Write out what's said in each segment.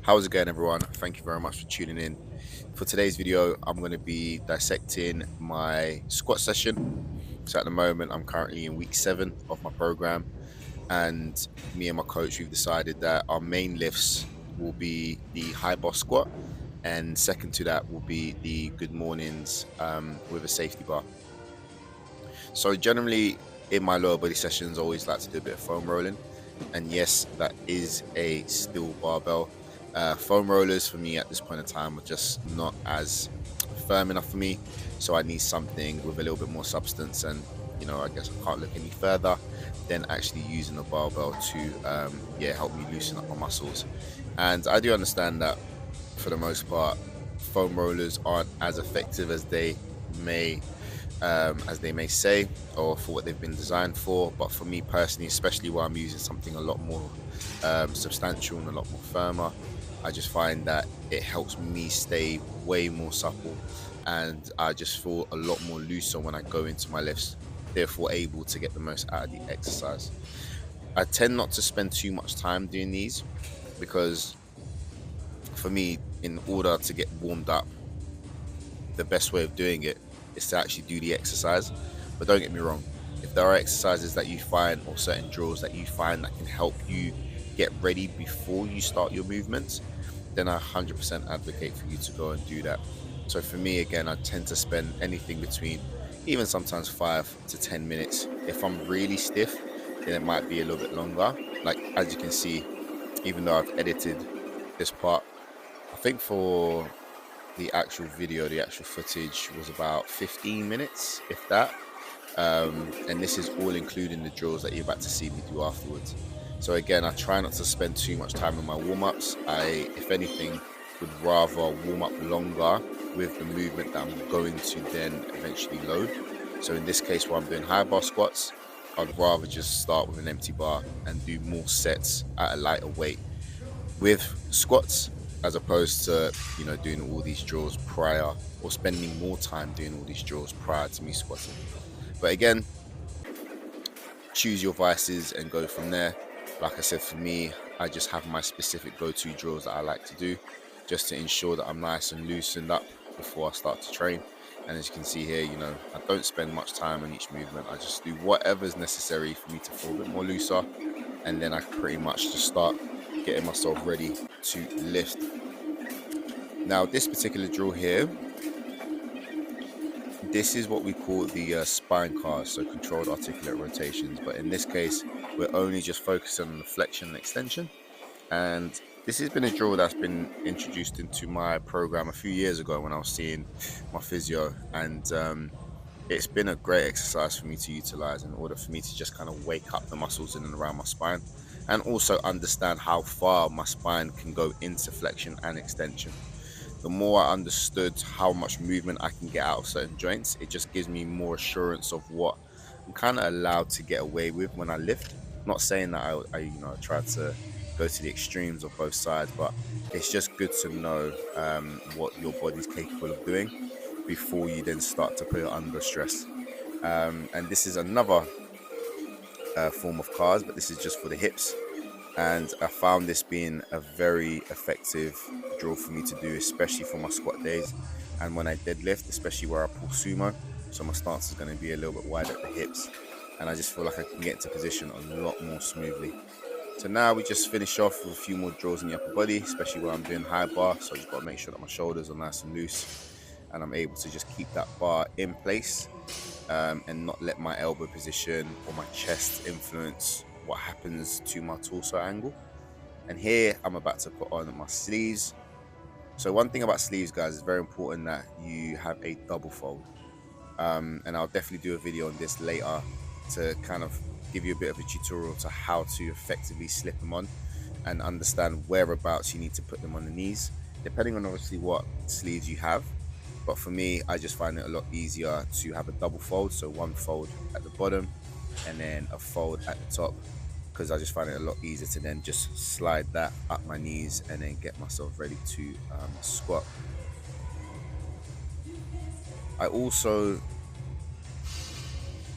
How's it going, everyone? Thank you very much for tuning in. For today's video, I'm going to be dissecting my squat session. So at the moment, I'm currently in week 7 of my program, and me and my coach, we've decided that our main lifts will be the high bar squat, and second to that will be the good mornings with a safety bar. So generally, in my lower body sessions, I always like to do a bit of foam rolling. And yes, that is a steel barbell. Foam rollers for me at this point in time are just not as firm enough for me. So I need something with a little bit more substance. And, I guess I can't look any further than actually using a barbell to, help me loosen up my muscles. And I do understand that for the most part, foam rollers aren't as effective as they may say, or for what they've been designed for. But for me personally, especially where I'm using something a lot more substantial and a lot more firmer, I just find that it helps me stay way more supple, and I just feel a lot more looser when I go into my lifts, therefore able to get the most out of the exercise. I tend not to spend too much time doing these because for me, in order to get warmed up, the best way of doing it is to actually do the exercise. But don't get me wrong, if there are exercises that you find or certain drills that you find that can help you get ready before you start your movements, then I 100% advocate for you to go and do that. So for me, again, I tend to spend anything between even sometimes 5 to 10 minutes. If I'm really stiff, then it might be a little bit longer. Like, as you can see, even though I've edited this part, I think for the actual video, the actual footage was about 15 minutes, if that. And this is all including the drills that you're about to see me do afterwards. So again, I try not to spend too much time in my warm-ups. I, if anything, would rather warm up longer with the movement that I'm going to then eventually load. So in this case, where I'm doing high bar squats, I'd rather just start with an empty bar and do more sets at a lighter weight with squats, as opposed to doing all these drills prior, or spending more time doing all these drills prior to me squatting. But again, choose your vices and go from there. Like I said, for me, I just have my specific go-to drills that I like to do, just to ensure that I'm nice and loosened up before I start to train. And as you can see here, I don't spend much time on each movement. I just do whatever's necessary for me to feel a bit more looser, and then I pretty much just start getting myself ready to lift. Now, this particular drill here, this is what we call the spine cars, so controlled articulate rotations. But in this case, we're only just focusing on the flexion and extension. And this has been a drill that's been introduced into my program a few years ago when I was seeing my physio. And it's been a great exercise for me to utilize in order for me to just kind of wake up the muscles in and around my spine, and also understand how far my spine can go into flexion and extension. The more I understood how much movement I can get out of certain joints, it just gives me more assurance of what I'm kind of allowed to get away with when I lift. Not saying that I try to go to the extremes of both sides, but it's just good to know what your body's capable of doing before you then start to put it under stress. And this is another form of cars, but this is just for the hips. And I found this being a very effective drill for me to do, especially for my squat days and when I deadlift, especially where I pull sumo. So my stance is going to be a little bit wide at the hips, and I just feel like I can get into position a lot more smoothly. So now we just finish off with a few more drills in the upper body, especially where I'm doing high bar. So I just got to make sure that my shoulders are nice and loose, and I'm able to just keep that bar in place, and not let my elbow position or my chest influence what happens to my torso angle. And here I'm about to put on my sleeves. So one thing about sleeves, guys, is very important that you have a double fold. And I'll definitely do a video on this later to kind of give you a bit of a tutorial to how to effectively slip them on and understand whereabouts you need to put them on the knees, depending on obviously what sleeves you have. But for me, I just find it a lot easier to have a double fold, so one fold at the bottom and then a fold at the top, because I just find it a lot easier to then just slide that up my knees and then get myself ready to squat. I also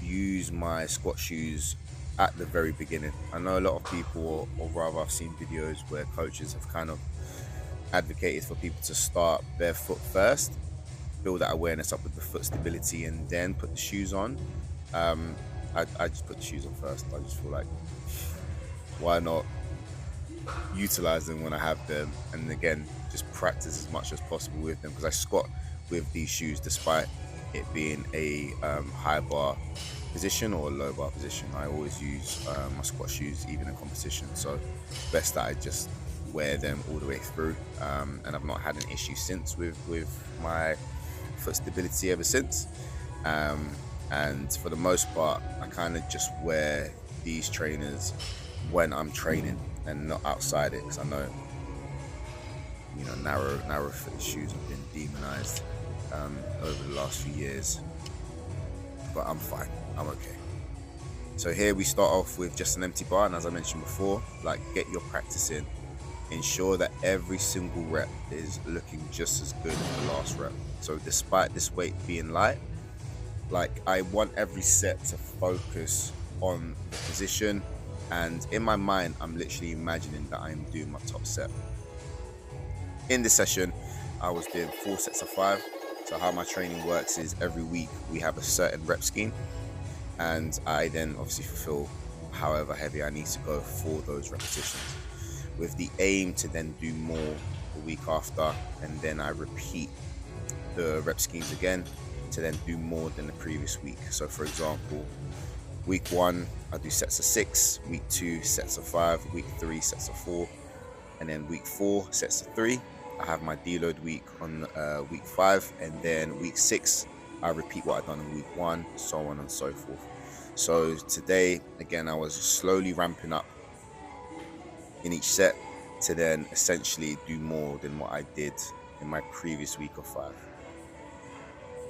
use my squat shoes at the very beginning. I know a lot of people, or rather I've seen videos where coaches have kind of advocated for people to start barefoot first, build that awareness up with the foot stability, and then put the shoes on. um I just put the shoes on first. I just feel like, why not utilize them when I have them, and again, just practice as much as possible with them, because I squat with these shoes despite it being a high bar position or a low bar position. I always use my squat shoes even in competition, so best that I just wear them all the way through. And I've not had an issue since with my foot stability ever since. And for the most part, I kind of just wear these trainers when I'm training and not outside it, because I know, you know, narrow fit shoes have been demonized over the last few years, but I'm fine, I'm okay. So here we start off with just an empty bar, and as I mentioned before, like, get your practice in, ensure that every single rep is looking just as good as the last rep. So despite this weight being light, like, I want every set to focus on the position, and in my mind I'm literally imagining that I'm doing my top set. In this session I was doing 4 sets of 5. So how my training works is every week we have a certain rep scheme, and I then obviously fulfill however heavy I need to go for those repetitions, with the aim to then do more the week after, and then I repeat the rep schemes again to then do more than the previous week. So for example, week 1 I do sets of 6, week 2 sets of 5, week 3 sets of 4, and then week 4 sets of 3. I have my deload week on week 5, and then week 6 I repeat what I've done in week 1, so on and so forth. So today again I was slowly ramping up in each set to then essentially do more than what I did in my previous week of 5.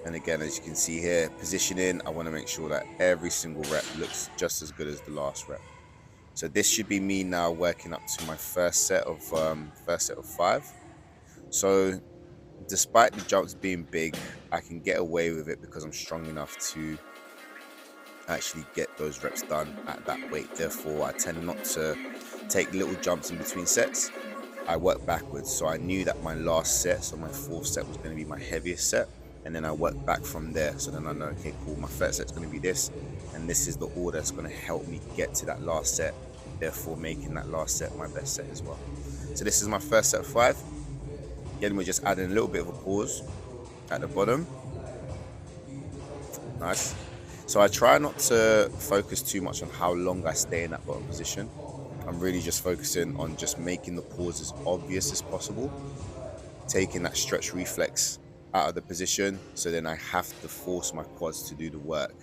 And again, as you can see here, positioning, I want to make sure that every single rep looks just as good as the last rep. So this should be me now working up to my first set of 5. So despite the jumps being big, I can get away with it because I'm strong enough to actually get those reps done at that weight. Therefore, I tend not to take little jumps in between sets. I work backwards. So I knew that my last set, so my 4th set, was going to be my heaviest set, and then I work back from there. So then I know, okay, cool, my first set's going to be this, and this is the order that's going to help me get to that last set, therefore making that last set my best set as well. So this is my first set of 5. Again, we're just adding a little bit of a pause at the bottom. Nice. So I try not to focus too much on how long I stay in that bottom position. I'm really just focusing on just making the pause as obvious as possible, taking that stretch reflex out of the position, so then I have to force my quads to do the work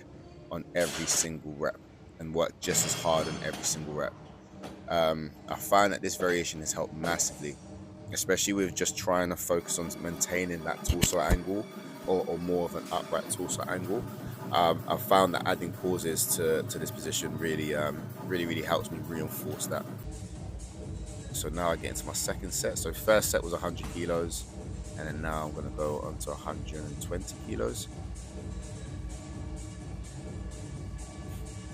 on every single rep and work just as hard on every single rep. I find that this variation has helped massively, especially with just trying to focus on maintaining that torso angle, or more of an upright torso angle. I've found that adding pauses to this position really helps me reinforce that. So now I get into my second set. So first set was 100 kilos, and then now I'm going to go on to 120 kilos.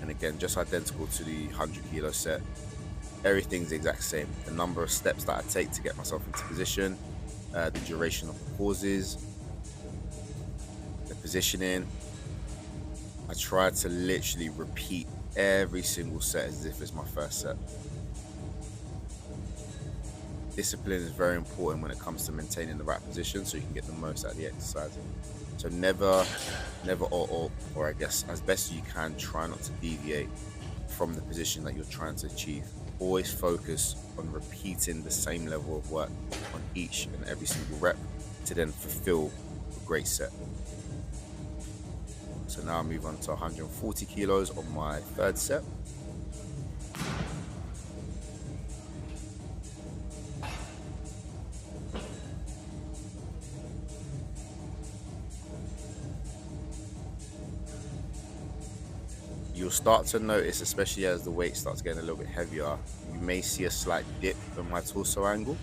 And again, just identical to the 100 kilo set. Everything's the exact same. The number of steps that I take to get myself into position, the duration of the pauses, the positioning. I try to literally repeat every single set as if it's my first set. Discipline is very important when it comes to maintaining the right position, so you can get the most out of the exercise. So never, or I guess as best as you can, try not to deviate from the position that you're trying to achieve. Always focus on repeating the same level of work on each and every single rep to then fulfill a great set. So now I move on to 140 kilos on my third set. You'll start to notice, especially as the weight starts getting a little bit heavier, you may see a slight dip in my torso angle.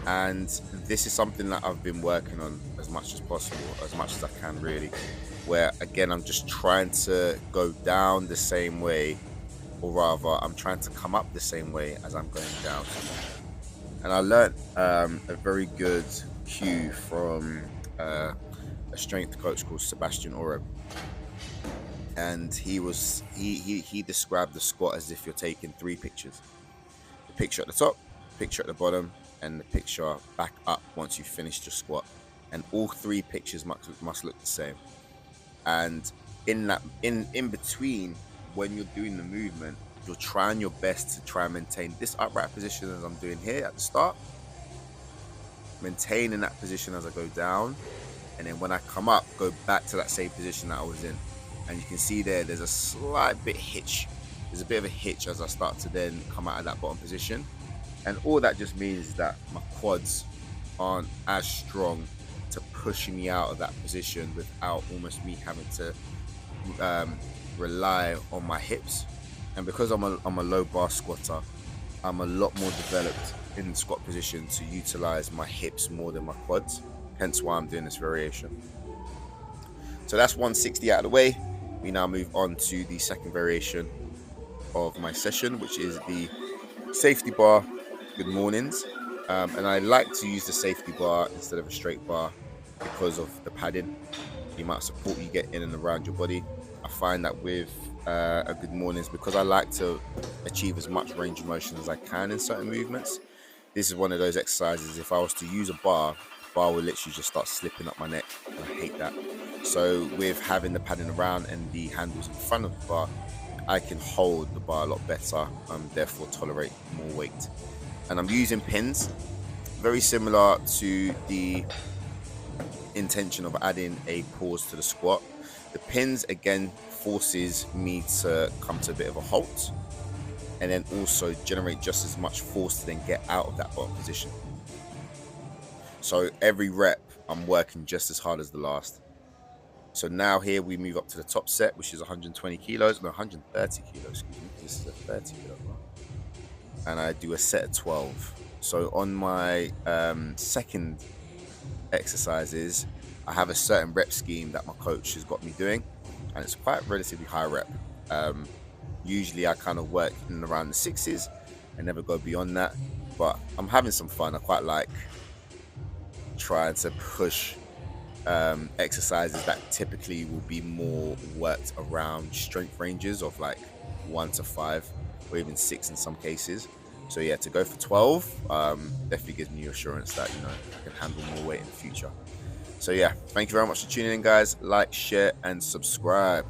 And this is something that I've been working on as much as possible, as much as I can really, where again, I'm just trying to go down the same way, or rather I'm trying to come up the same way as I'm going down. And I learned a very good cue from a strength coach called Sebastian Oro, and he described the squat as if you're taking three pictures: the picture at the top, picture at the bottom, and the picture back up once you've finished your squat. And all three pictures must look the same. And in between, when you're doing the movement, you're trying your best to try and maintain this upright position as I'm doing here at the start, maintain in that position as I go down, and then when I come up, go back to that same position that I was in. And you can see there's a slight bit hitch. There's a bit of a hitch as I start to then come out of that bottom position. And all that just means that my quads aren't as strong to push me out of that position without almost me having to rely on my hips. And because I'm a low bar squatter, I'm a lot more developed in the squat position to utilize my hips more than my quads. Hence why I'm doing this variation. So that's 160 out of the way. We now move on to the second variation of my session, which is the safety bar good mornings. And I like to use the safety bar instead of a straight bar because of the padding, the amount of support you get in and around your body. I find that with a good mornings, because I like to achieve as much range of motion as I can in certain movements, this is one of those exercises. If I was to use a bar, the bar will literally just start slipping up my neck, and I hate that. So with having the padding around and the handles in front of the bar, I can hold the bar a lot better and therefore tolerate more weight. And I'm using pins, very similar to the intention of adding a pause to the squat. The pins again forces me to come to a bit of a halt, and then also generate just as much force to then get out of that bottom position. So every rep, I'm working just as hard as the last. So now here we move up to the top set, which is 120 kilos, no, 130 kilos, excuse me. This is a 30 kilo bar. And I do a set of 12. So on my second exercises, I have a certain rep scheme that my coach has got me doing, and it's quite relatively high rep. Usually I kind of work in and around the sixes and never go beyond that, but I'm having some fun. I quite like trying to push exercises that typically will be more worked around strength ranges of like 1 to 5 or even 6 in some cases. So yeah, to go for 12 definitely gives me assurance that, you know, I can handle more weight in the future. So yeah, thank you very much for tuning in, guys. Like, share, and subscribe.